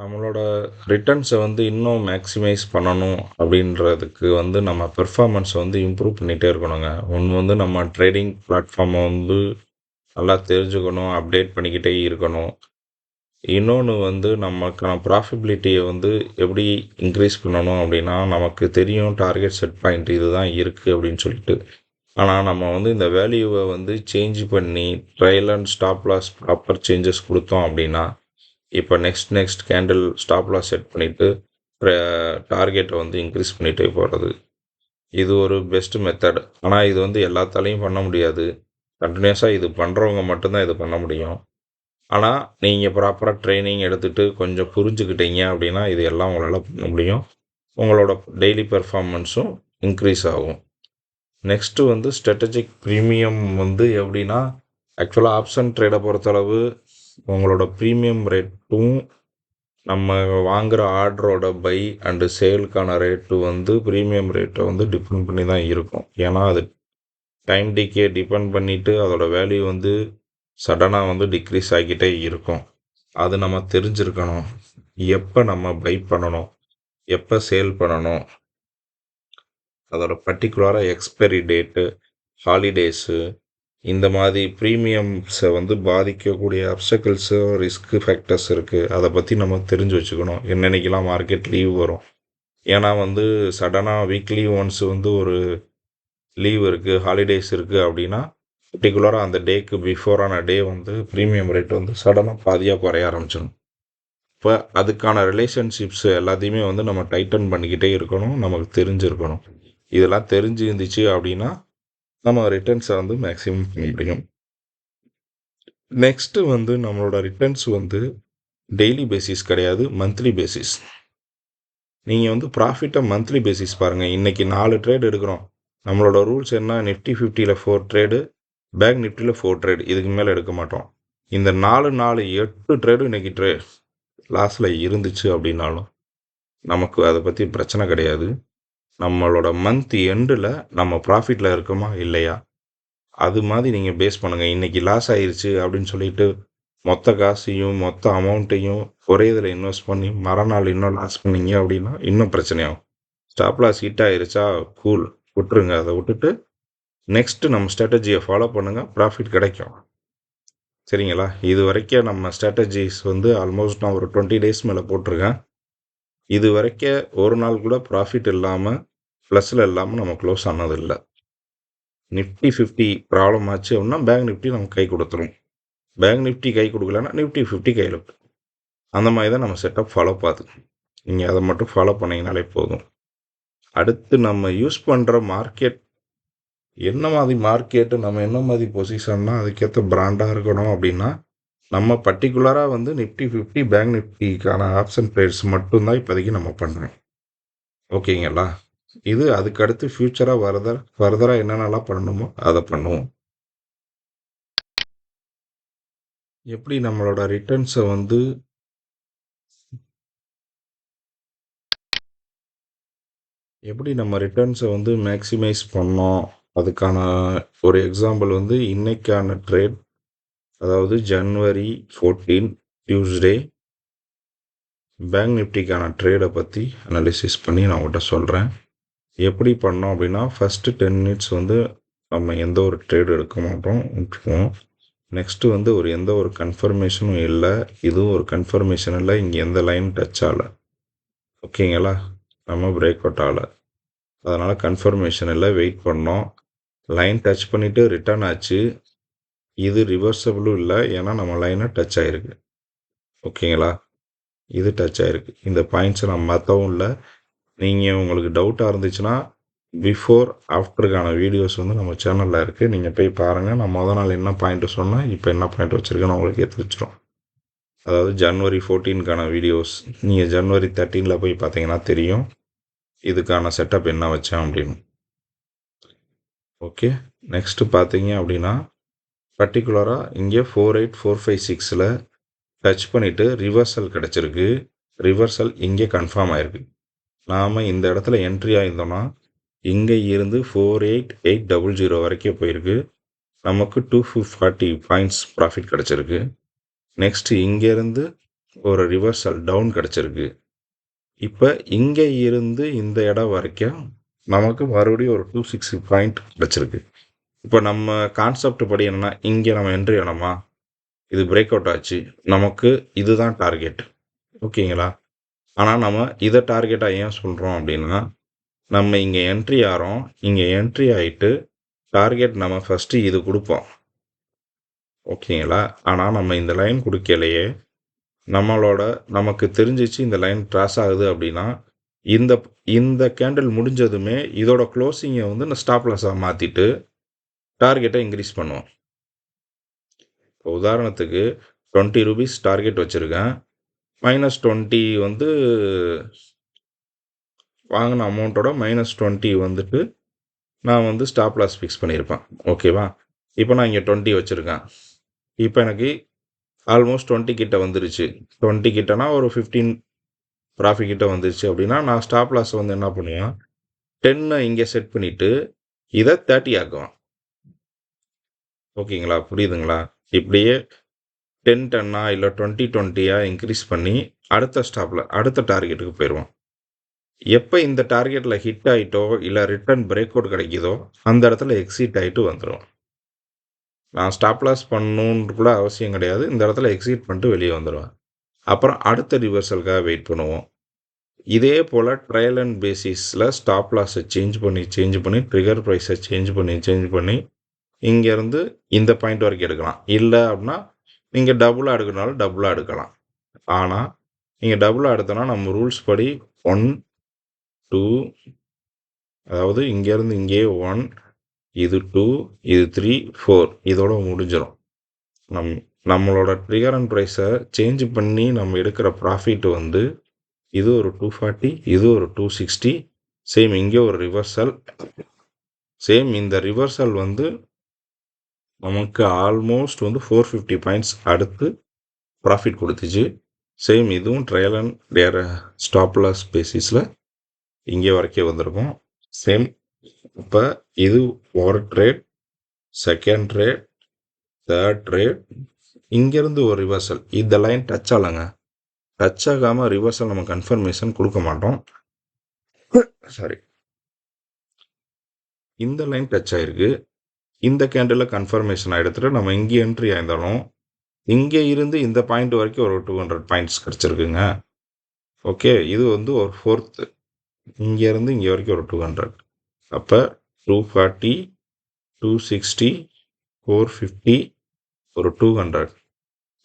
நம்மளோட ரிட்டர்ன்ஸை வந்து இன்னும் மேக்ஸிமைஸ் பண்ணணும் அப்படின்றதுக்கு வந்து நம்ம பெர்ஃபார்மன்ஸை வந்து இம்ப்ரூவ் பண்ணிகிட்டே இருக்கணுங்க. ஒன்று வந்து நம்ம ட்ரேடிங் பிளாட்ஃபார்மை வந்து நல்லா தெரிஞ்சுக்கணும், அப்டேட் பண்ணிக்கிட்டே இருக்கணும். இன்னொன்று வந்து நமக்கான ப்ராஃபிபிலிட்டியை வந்து எப்படி இன்க்ரீஸ் பண்ணணும் அப்படின்னா, நமக்கு தெரியும் டார்கெட் செட் பாயிண்ட் இதுதான் இருக்குது அப்படின்னு சொல்லிட்டு. ஆனால் நம்ம வந்து இந்த வேல்யூவை வந்து சேஞ்ச் பண்ணி trail and stop loss proper changes கொடுத்தோம் அப்படின்னா இப்போ next candle stop loss set பண்ணிவிட்டு டார்கெட்டை வந்து இன்க்ரீஸ் பண்ணிகிட்டே போகிறது. இது ஒரு பெஸ்ட் மெத்தட். ஆனால் இது வந்து எல்லாத்தாலையும் பண்ண முடியாது. கண்டினியூஸாக இது பண்ணுறவங்க மட்டும்தான் இது பண்ண முடியும். ஆனால் நீங்கள் ப்ராப்பராக ட்ரைனிங் எடுத்துகிட்டு கொஞ்சம் புரிஞ்சுக்கிட்டீங்க அப்படின்னா இது எல்லாம் உங்களால் பண்ண முடியும். உங்களோட டெய்லி பெர்ஃபார்மன்ஸும் இன்க்ரீஸ் ஆகும். நெக்ஸ்ட்டு வந்து ஸ்ட்ராட்டஜிக் ப்ரீமியம் வந்து எப்படின்னா, ஆக்சுவலாக ஆப்ஷன் ட்ரேடை பொறுத்தளவு உங்களோட ப்ரீமியம் ரேட்டும் நம்ம வாங்குகிற ஆர்டரோட பை அண்டு சேலுக்கான ரேட்டு வந்து ப்ரீமியம் ரேட்டை வந்து டிபெண்ட் பண்ணி தான் இருக்கும். ஏன்னா அது டைம் டிகே டிபெண்ட் பண்ணிவிட்டு அதோட வேல்யூ வந்து சடனாக வந்து டிக்ரீஸ் ஆகிக்கிட்டே இருக்கும். அது நம்ம தெரிஞ்சிருக்கணும். எப்போ நம்ம பை பண்ணணும், எப்போ சேல் பண்ணணும், அதோட பர்டிகுலராக எக்ஸ்பைரி டேட்டு, ஹாலிடேஸு, இந்த மாதிரி ப்ரீமியம்ஸை வந்து பாதிக்கக்கூடிய அப்சக்கிள்ஸு, ரிஸ்க் ஃபேக்டர்ஸ் இருக்குது. அதை பற்றி நம்ம தெரிஞ்சு வச்சுக்கணும். என்னென்னைக்கெல்லாம் மார்க்கெட் லீவ் வரும். ஏன்னா வந்து சடனாக வீக்லி ஒன்ஸ் வந்து ஒரு லீவ் இருக்குது, ஹாலிடேஸ் இருக்குது அப்படின்னா பர்டிகுலராக அந்த டேக்கு பிஃபோரான டே வந்து ப்ரீமியம் ரேட் வந்து சடனாக பாதியாக குறைய ஆரம்பிச்சிடும். இப்போ அதுக்கான ரிலேஷன்ஷிப்ஸ் எல்லாத்தையுமே வந்து நம்ம டைட்டன் பண்ணிக்கிட்டே இருக்கணும். நமக்கு தெரிஞ்சிருக்கணும். இதெல்லாம் தெரிஞ்சு இருந்துச்சு அப்படின்னா நம்ம ரிட்டர்ன்ஸை வந்து மேக்ஸிமம் பண்ண முடியும். நெக்ஸ்ட்டு வந்து நம்மளோட ரிட்டர்ன்ஸ் வந்து டெய்லி பேசிஸ் கிடையாது, மந்த்லி பேசிஸ். நீங்கள் வந்து ப்ராஃபிட்டை மந்த்லி பேசிஸ் பாருங்கள். இன்றைக்கி 4 ட்ரேட் எடுக்கிறோம். நம்மளோட ரூல்ஸ் என்ன, நிஃப்டி 50ல் 4 ட்ரேடு, பேங்க் நிஃப்டியில் 4 ட்ரேடு, இதுக்கு மேலே எடுக்க மாட்டோம். இந்த 8 ட்ரேடும் இன்றைக்கி லாஸில் இருந்துச்சு அப்படின்னாலும் நமக்கு அதை பற்றி பிரச்சனை கிடையாது. நம்மளோட மந்த் எண்டில் நம்ம ப்ராஃபிட்டில் இருக்கோமா இல்லையா, அது மாதிரி நீங்கள் பேஸ் பண்ணுங்கள். இன்றைக்கி லாஸ் ஆயிடுச்சு அப்படின்னு சொல்லிட்டு மொத்த காசையும் மொத்த அமௌண்ட்டையும் ஒரே இதில் இன்வெஸ்ட் பண்ணி மறுநாள் இன்னும் லாஸ் பண்ணீங்க அப்படின்னா இன்னும் பிரச்சனையாகும். ஸ்டாப் லாஸ் ஹிட் ஆயிருச்சா, கூல், விட்டுருங்க. அதை விட்டுட்டு நெக்ஸ்ட்டு நம்ம ஸ்ட்ராட்டஜியை ஃபாலோ பண்ணுங்கள், ப்ராஃபிட் கிடைக்கும். சரிங்களா? இது வரைக்கும் நம்ம ஸ்ட்ராட்டஜிஸ் வந்து ஆல்மோஸ்ட் நான் ஒரு 20 டேஸ் மேலே போட்டிருக்கேன். இது வரைக்கும் ஒரு நாள் கூட ப்ராஃபிட் இல்லாமல் ப்ளஸில் இல்லாமல் நம்ம க்ளோஸ் ஆனதில்லை. நிஃப்டி 50 ப்ராப்ளம் ஆச்சு அப்படின்னா பேங்க் நிஃப்டி நமக்கு கை கொடுத்துரும். பேங்க் நிஃப்டி கை கொடுக்கலன்னா நிஃப்டி 50 கையில் இருக்கும். அந்த மாதிரி தான் நம்ம செட்டப் ஃபாலோ பார்த்து நீங்கள் அதை மட்டும் ஃபாலோ பண்ணிங்கனாலே போதும். அடுத்து நம்ம யூஸ் பண்ணுற மார்க்கெட் என்ன மாதிரி மார்க்கெட்டு, நம்ம என்ன மாதிரி பொசிஷன்னா அதுக்கேற்ற பிராண்டாக இருக்கணும். அப்படின்னா நம்ம பர்டிகுலராக வந்து நிஃப்டி 50 பேங்க் நிஃப்டிக்கான ஆப்ஷன் ட்ரேட்ஸ் மட்டும்தான் இப்போதைக்கு நம்ம பண்ணுறோம். ஓகேங்களா? இது அதுக்கடுத்து ஃப்யூச்சராக ஃபர்தராக என்னென்னலாம் பண்ணணுமோ அதை பண்ணுவோம். எப்படி நம்மளோட ரிட்டர்ன்ஸை வந்து மேக்ஸிமைஸ் பண்ணோம், அதுக்கான ஒரு எக்ஸாம்பிள் வந்து இன்னைக்கான ட்ரேட், அதாவது January 14 டியூஸ்டே பேங்க் நிஃப்டிக்கான ட்ரேடை பற்றி அனாலிசிஸ் பண்ணி நான் உங்கள்கிட்ட சொல்கிறேன். எப்படி பண்ணோம் அப்படின்னா, ஃபஸ்ட்டு 10 மினிட்ஸ் வந்து நம்ம எந்த ஒரு ட்ரேடு எடுக்க மாட்டோம், விட்டுருவோம். நெக்ஸ்ட்டு வந்து எந்த ஒரு கன்ஃபர்மேஷனும் இல்லை, இதுவும் ஒரு கன்ஃபர்மேஷன் இல்லை, இங்கே எந்த லைன் டச் ஆகலை. ஓகேங்களா? நம்ம பிரேக் அவுட் ஆகலை, அதனால் கன்ஃபர்மேஷன் இல்லை, வெயிட் பண்ணோம். லைன் டச் பண்ணிவிட்டு ரிட்டர்ன் ஆச்சு. இது ரிவர்சபிளும் இல்லை, ஏன்னா நம்ம லைனை டச் ஆகிருக்கு. ஓகேங்களா? இது டச் ஆகிருக்கு. இந்த பாயிண்ட்ஸை நம்ம மாற்றவும் இல்லை. நீங்கள் உங்களுக்கு டவுட்டாக இருந்துச்சுன்னா பிஃபோர் ஆஃப்டருக்கான வீடியோஸ் வந்து நம்ம சேனலில் இருக்குது, நீங்கள் போய் பாருங்கள். நான் மொதல் நாள் என்ன பாயிண்ட்டு சொன்னேன், இப்போ என்ன பாயிண்ட் வச்சுருக்கேன்னு உங்களுக்கு தெரிஞ்சிடும். அதாவது January 14க்கான வீடியோஸ் நீங்கள் January 13ல் போய் பார்த்தீங்கன்னா தெரியும் இதுக்கான செட்டப் என்ன வச்சேன் அப்படின்னு. ஓகே, நெக்ஸ்ட்டு பார்த்தீங்க அப்படின்னா பர்டிகுலராக இங்கே 48456 டச் பண்ணிவிட்டு ரிவர்சல் கிடச்சிருக்கு. ரிவர்சல் இங்கே கன்ஃபார்ம் ஆகிருக்கு. நாம் இந்த இடத்துல என்ட்ரி ஆகியிருந்தோன்னா இங்கே இருந்து 48800 வரைக்கும் போயிருக்கு. நமக்கு 240 பாயிண்ட்ஸ் ப்ராஃபிட் கிடச்சிருக்கு. நெக்ஸ்ட்டு இங்கேருந்து ஒரு ரிவர்சல் டவுன் கிடச்சிருக்கு. இப்போ இங்கே இருந்து இந்த இடம் வரைக்கும் நமக்கு மறுபடியும் ஒரு 260 பாயிண்ட் கிடச்சிருக்கு. இப்போ நம்ம கான்செப்ட் படி என்னென்னா, இங்கே நம்ம என்ட்ரி ஆனோமா, இது பிரேக் அவுட் ஆச்சு, நமக்கு இதுதான் டார்கெட். ஓகேங்களா? ஆனால் நம்ம இதை டார்கெட்டாக ஏன் சொல்கிறோம் அப்படின்னா, நம்ம இங்கே என்ட்ரி ஆகிறோம், இங்கே என்ட்ரி ஆகிட்டு டார்கெட் நம்ம ஃபஸ்ட்டு இது கொடுப்போம், ஓகேங்களா? ஆனால் நம்ம இந்த லைன் கொடுக்கலையே, நமக்கு தெரிஞ்சிச்சு இந்த லைன் கிராஸ் ஆகுது அப்படின்னா, இந்த இந்த கேண்டில் முடிஞ்சதுமே இதோட க்ளோசிங்கை வந்து நான் ஸ்டாப் லாஸாக மாற்றிட்டு டார்கெட்டை இன்க்ரீஸ் பண்ணுவோம். இப்போ உதாரணத்துக்கு ₹20 டார்கெட் வச்சுருக்கேன். -20 வந்து வாங்கின அமௌண்ட்டோட -20 வந்துட்டு நான் வந்து ஸ்டாப் லாஸ் ஃபிக்ஸ் பண்ணியிருப்பேன், ஓகேவா? இப்போ நான் இங்கே 20 வச்சுருக்கேன். இப்போ எனக்கு ஆல்மோஸ்ட் 20 கிட்ட வந்துருச்சு. 20 கிட்டனா ஒரு 15 ப்ராஃபிட் கிட்ட வந்துருச்சு அப்படின்னா, நான் ஸ்டாப் லாஸ் வந்து என்ன பண்ணுவேன், 10 இங்கே செட் பண்ணிவிட்டு இதை 30 ஆக்குவேன். ஓகேங்களா? புரியுதுங்களா? இப்படியே 10-10 இல்லை 20-20 இன்க்ரீஸ் பண்ணி அடுத்த டார்கெட்டுக்கு போயிடுவோம். எப்போ இந்த டார்கெட்டில் ஹிட் ஆகிட்டோ இல்லை ரிட்டர்ன் பிரேக் அவுட் கிடைக்குதோ அந்த இடத்துல எக்ஸிட் ஆகிட்டு வந்துடும். நான் ஸ்டாப் லாஸ் பண்ணணுன்னு கூட அவசியம் கிடையாது. இந்த இடத்துல எக்ஸிட் பண்ணிட்டு வெளியே வந்துடுவேன். அப்புறம் அடுத்த ரிவர்சலுக்காக வெயிட் பண்ணுவோம். இதே போல் ட்ரையல் அண்ட் பேசிஸில் ஸ்டாப் லாஸை சேஞ்ச் பண்ணி ட்ரிகர் ப்ரைஸை சேஞ்ச் பண்ணி இங்கேருந்து இந்த பாயிண்ட் வரைக்கும் எடுக்கலாம். இல்லை அப்படின்னா நீங்கள் டபுளாக எடுக்கணுனாலும் டபுளாக எடுக்கலாம். ஆனால் நீங்கள் டபுளாக எடுத்தோன்னா நம்ம ரூல்ஸ் படி 1, 2, அதாவது இங்கேருந்து இங்கேயே 1, இது 2, இது 3, 4 இதோட முடிஞ்சிடும். நம்மளோட ட்ரிகர் அண்ட் ப்ரைஸை சேஞ்ச் பண்ணி நம்ம எடுக்கிற ப்ராஃபிட் வந்து இது ஒரு 240, இது ஒரு 260, சேம் இங்கே ஒரு ரிவர்சல். சேம் இந்த ரிவர்சல் வந்து நமக்கு ஆல்மோஸ்ட் வந்து 450 பாயிண்ட்ஸ் அடுத்து ப்ராஃபிட் கொடுத்துச்சு. சேம் இதுவும் ட்ரையல் அண்ட் ஸ்டாப் லாஸ் பேசிஸில் இங்கே வரைக்கும் வந்திருக்கும். சேம் இப்போ இது ஒரு trade, second trade, third trade, இங்கேருந்து ஒரு ரிவர்சல். இந்த லைன் டச் ஆகலைங்க. டச் ஆகாமல் ரிவர்சல் நம்ம கன்ஃபர்மேஷன் கொடுக்க மாட்டோம். சாரி, இந்த லைன் டச் ஆகிருக்கு. இந்த கேண்டில் கன்ஃபர்மேஷன் எடுத்துகிட்டு நம்ம இங்கே என்ட்ரி ஆயிருந்தாலும் இங்கே இருந்து இந்த பாயிண்ட் வரைக்கும் ஒரு 200 பாயிண்ட்ஸ் கிடச்சிருக்குங்க. ஓகே, இது வந்து ஒரு 4th. இங்கேருந்து இங்கே வரைக்கும் ஒரு 200. அப்போ 240, 260, 450, ஒரு 200,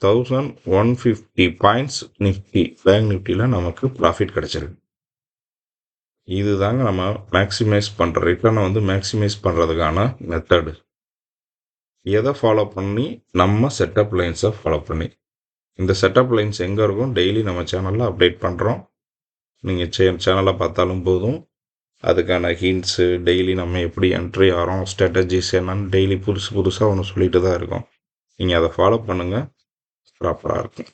1150 பாயிண்ட்ஸ் நிஃப்டி, பேங்க் நிஃப்டியில் நமக்கு ப்ராஃபிட் கிடச்சிருக்கு. இதுதாங்க நம்ம மேக்ஸிமைஸ் பண்ணுற ரிட்டர்னை வந்து மேக்ஸிமைஸ் பண்ணுறதுக்கான மெத்தடு. எதை ஃபாலோ பண்ணி நம்ம செட்டப் லைன்ஸை ஃபாலோ பண்ணி, இந்த செட்டப் லைன்ஸ் எங்கே இருக்கும் டெய்லி நம்ம சேனலில் அப்டேட் பண்ணுறோம். நீங்கள் சேனலை பார்த்தாலும் போதும், அதுக்கான ஹிண்ட்ஸு டெய்லி நம்ம எப்படி என்ட்ரி ஆகிறோம், ஸ்ட்ராட்டஜிஸ் என்னன்னு டெய்லி புதுசாக ஒன்று சொல்லிட்டு தான் இருக்கோம். நீங்கள் அதை ஃபாலோ பண்ணுங்கள், ப்ராப்பராக இருக்கும்.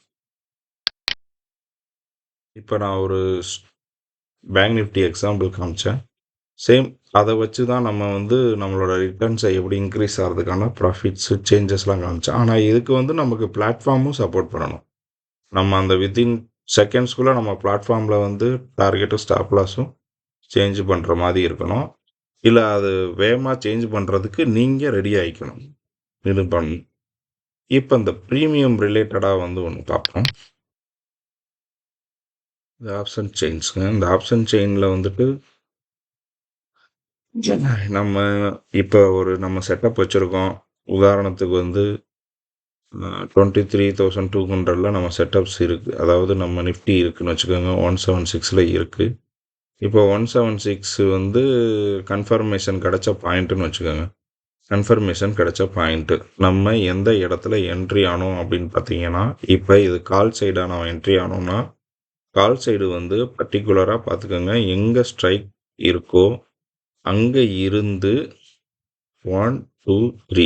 இப்போ நான் ஒரு பேங்க் நிஃப்டி எக்ஸாம்பிள் காமிச்சேன். சேம் அதை வச்சு தான் நம்ம வந்து நம்மளோட ரிட்டர்ன்ஸை எப்படி இன்க்ரீஸ் ஆகிறதுக்கான ப்ராஃபிட்ஸு சேஞ்சஸ்லாம் காமிச்சேன். ஆனால் இதுக்கு வந்து நமக்கு பிளாட்ஃபார்மும் சப்போர்ட் பண்ணணும். நம்ம அந்த வித்தின் செகண்ட்ஸ்குள்ளே நம்ம பிளாட்ஃபார்மில் வந்து டார்கெட்டும் ஸ்டாப் லாஸும் சேஞ்ச் பண்ணுற மாதிரி இருக்கணும். இல்லை அது வேகமாக சேஞ்ச் பண்ணுறதுக்கு நீங்கள் ரெடி ஆகிக்கணும், இது பண்ணணும். இப்போ இந்த ப்ரீமியம் ரிலேட்டடாக வந்து ஒன்று பார்ப்போம். இந்த ஆப்ஷன் செயின்ஸுங்க. இந்த ஆப்ஷன் செயினில் வந்துட்டு நம்ம இப்போ நம்ம செட்டப் வச்சுருக்கோம். உதாரணத்துக்கு வந்து 23,200 நம்ம செட்டப்ஸ் இருக்குது. அதாவது நம்ம நிஃப்டி இருக்குதுன்னு வச்சுக்கோங்க, 176 இருக்குது. இப்போ 176 வந்து கன்ஃபர்மேஷன் கிடச்ச பாயிண்ட்டுன்னு வச்சுக்கோங்க. கன்ஃபர்மேஷன் கிடச்ச பாயிண்ட்டு நம்ம எந்த இடத்துல என்ட்ரி ஆனோம் அப்படின்னு பார்த்தீங்கன்னா, இப்போ இது கால் சைடாக நான் என்ட்ரி ஆனோம்னா, கால் சைடு வந்து பர்டிகுலராக பார்த்துக்கோங்க, எங்கே ஸ்ட்ரைக் இருக்கோ அங்கே இருந்து 1, 2, 3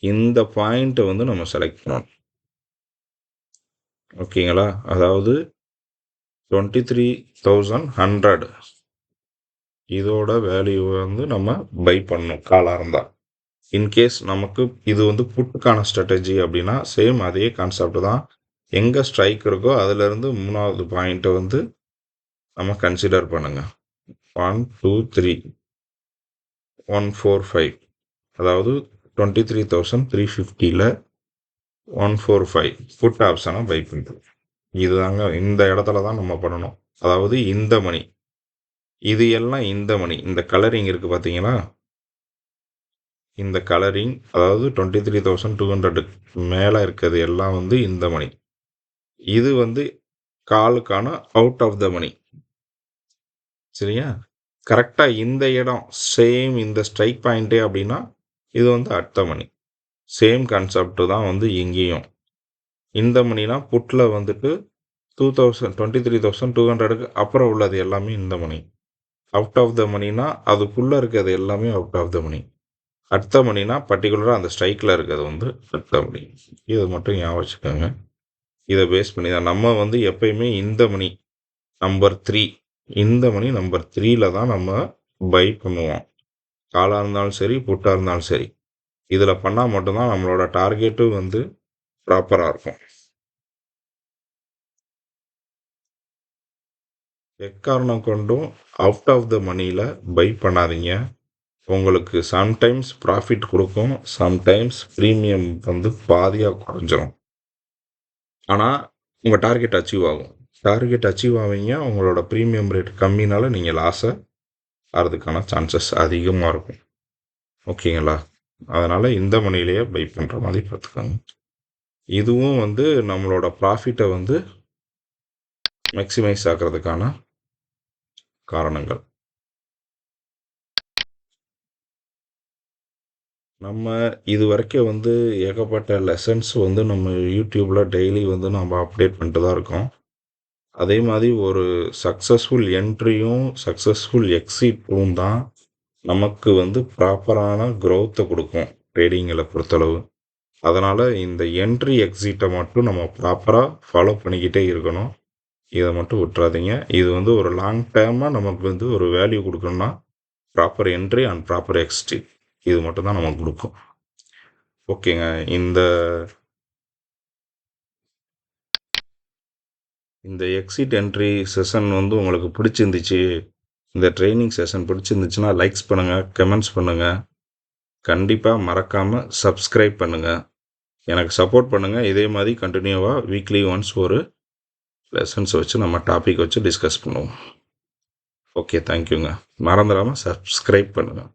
இந்த பாயிண்ட்டை வந்து நம்ம செலக்ட் பண்ணணும், ஓகேங்களா? அதாவது 23,100 இதோட வேல்யூ வந்து நம்ம பை பண்ணணும் காலாக இருந்தால். இன்கேஸ் நமக்கு இது வந்து புட்டுக்கான ஸ்ட்ராட்டஜி அப்படின்னா சேம் அதே கான்செப்ட் தான். எங்கே ஸ்ட்ரைக் இருக்கோ அதிலேருந்து 3வது பாயிண்ட்டை வந்து நம்ம கன்சிடர் பண்ணுங்க. 1, 2, 3, 145, அதாவது 23,350ல் 145 புட் ஆப்ஷனை பை பண்ணுறது. இதுதாங்க இந்த இடத்துல தான் நம்ம பண்ணணும். அதாவது இந்த மணி, இது எல்லாம் இந்த மணி, இந்த கலரிங் இருக்குது பார்த்தீங்களா, இந்த கலரிங், அதாவது 23,200 மேலே இருக்கிறது எல்லாம் வந்து இந்த மணி. இது வந்து காலுக்கான அவுட் ஆஃப் த மணி. சரியா? கரெக்டாக இந்த இடம் சேம் இந்த ஸ்ட்ரைக் பாயிண்ட்டே அப்படின்னா இது வந்து at the money. Same concept தான் வந்து இங்கேயும். இந்த மணினா புட்டில் வந்துட்டு 23,200க்கு அப்புறம் உள்ளது எல்லாமே இந்த மணி. அவுட் ஆஃப் த மணினா அதுக்குள்ளே இருக்கிறது எல்லாமே out of the money. At the மணினா பர்டிகுலராக அந்த ஸ்ட்ரைக்கில் இருக்கிறது வந்து அட் த மணி. இதை மட்டும் ஞாபகம் வச்சுக்கோங்க. இதை பேஸ் பண்ணி தான் நம்ம வந்து எப்பயுமே இந்த மணி நம்பர் 3, இந்த மணி நம்பர் 3ல தான் நம்ம பை பண்ணுவோம். காலாக இருந்தாலும் சரி, புட்டாக இருந்தாலும் சரி. இதில் பண்ணால் மட்டும்தான் நம்மளோட டார்கெட்டும் வந்து ப்ராப்பராக இருக்கும். எக்காரணம் கொண்டும் அவுட் ஆஃப் த மணியில் பை பண்ணாதீங்க. உங்களுக்கு சம்டைம்ஸ் ப்ராஃபிட் கொடுக்கும், சம்டைம்ஸ் ப்ரீமியம் வந்து பாதியாக குறைஞ்சிரும். ஆனால் உங்கள் டார்கெட் அச்சீவ் ஆகும். டார்கெட் அச்சீவ் ஆவீங்க, உங்களோட ப்ரீமியம் ரேட் கம்மினால நீங்கள் லாஸை ஆகிறதுக்கான சான்சஸ் அதிகமாக இருக்கும். ஓகேங்களா? அதனால் இந்த மணிலேயே பை பண்ணுற மாதிரி பார்த்துக்கோங்க. இதுவும் வந்து நம்மளோட ப்ராஃபிட்டை வந்து மேக்ஸிமைஸ் ஆகிறதுக்கான காரணங்கள். நம்ம இது வரைக்கும் வந்து ஏகப்பட்ட லெசன்ஸ் வந்து நம்ம யூடியூப்பில் டெய்லி வந்து நம்ம அப்டேட் பண்ணிட்டு தான் இருக்கோம். அதே மாதிரி ஒரு சக்ஸஸ்ஃபுல் என்ட்ரியும் சக்ஸஸ்ஃபுல் எக்ஸிட்டும் தான் நமக்கு வந்து ப்ராப்பரான க்ரோத்தை கொடுக்கும் ட்ரேடிங்கில் பொறுத்தளவு. அதனால் இந்த என்ட்ரி எக்ஸிட்டை மட்டும் நம்ம ப்ராப்பராக ஃபாலோ பண்ணிக்கிட்டே இருக்கணும். இதை மட்டும் விட்டுறாதீங்க. இது வந்து ஒரு லாங் டேர்மாக நமக்கு வந்து ஒரு வேல்யூ கொடுக்கணும்னா proper entry and proper exit இது மட்டும் தான் நமக்கு கொடுக்கும். ஓகேங்க. இந்த எக்ஸிட் என்ட்ரி செஷன் வந்து உங்களுக்கு பிடிச்சிருந்துச்சு, இந்த ட்ரைனிங் செஷன் பிடிச்சிருந்துச்சுன்னா லைக்ஸ் பண்ணுங்கள், கமெண்ட்ஸ் பண்ணுங்கள். கண்டிப்பாக மறக்காமல் சப்ஸ்கிரைப் பண்ணுங்கள். எனக்கு சப்போர்ட் பண்ணுங்கள். இதே மாதிரி கண்டினியூவாக வீக்லி ஒன்ஸ் ஒரு லெசன்ஸ் வச்சு நம்ம டாபிக் வச்சு டிஸ்கஸ் பண்ணுவோம். ஓகே, தேங்க்யூங்க. மறந்துடாமல் சப்ஸ்கிரைப் பண்ணுங்கள்.